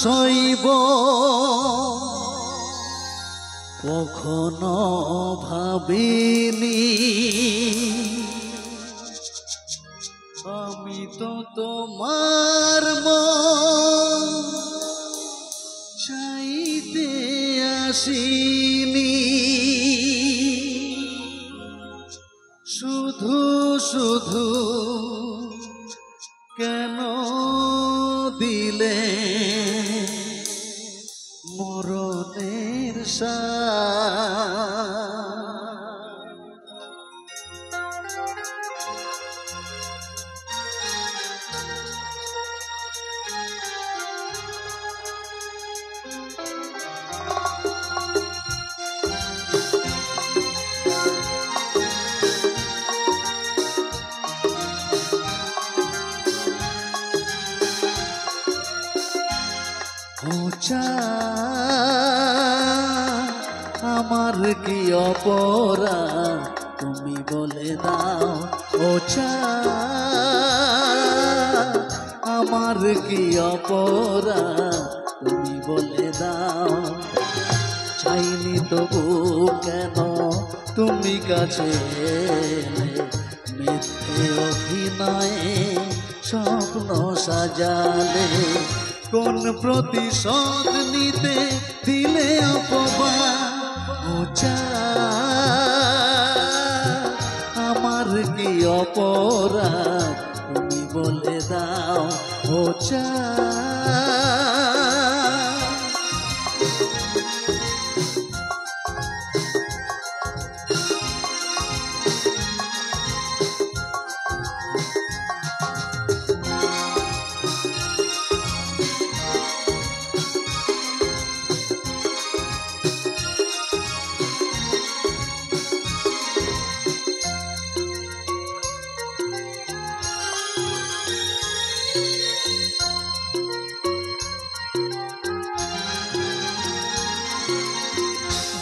সইব কখনো ভাবিনি আমি তো তোমার মন চাইতে আসিনি শুধু শুধু কেন দিলে মরণের আমার কি অপরাধ তুমি বলে দাও ও আমার কি অপরাধ তুমি বলে দাও চাইনি তবু কেন তুমি কাছে মিথ্যে অভিনয়ে স্বপ্ন সাজালে কোন প্রতিশোধ নিতে দিলে অপবাদ আমার কি অপরাধ তুমি বলে দাও ও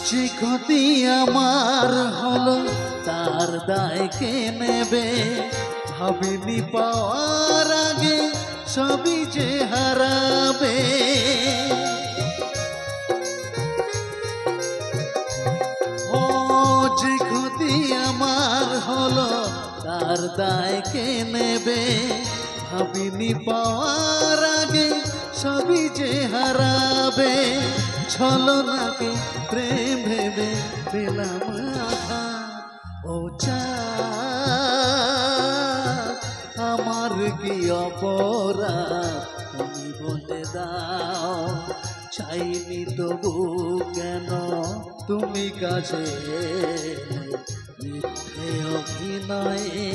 যে ক্ষতি আমার হলো তার দায় কে নেবে ভাবিনি পাওয়ার আগে সবই যে হারাবে ও যে ক্ষতি আমার হলো তার দায় কে নেবে ভাবিনি পাওয়ার আগে সবই যে হারাবে ছলনাকে প্রেম ভেবে পেলাম আঘাত ও আমার কি অপরাধ তুমি বলে দাও চাইনি তবু কেন তুমি কাছে মিথ্যে অভিনয়ে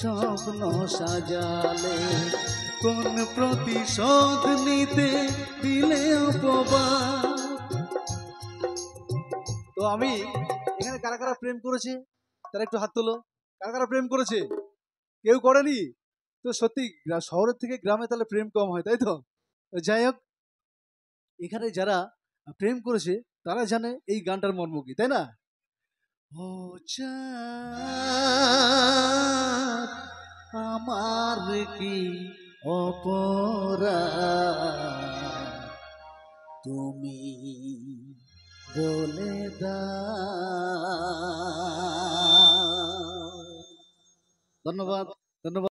স্বপ্ন সাজালে কোন প্রতিশোধ নিতে দিলে অপবাদ। তো আমি এখানে কারা কারা প্রেম করেছে তারা একটু হাত তোলো। কারা কারা প্রেম করেছে? কেউ করেনি তো সত্যি শহরের থেকে গ্রামে তাহলে প্রেম কম হয়, তাই তো? যাই হোক, এখানে যারা প্রেম করেছে তারা জানে এই গানটার মর্ম কি, তাই না? ও আমার কি অপরাধ তুমি বলে দাও। ধন্যবাদ, ধন্যবাদ।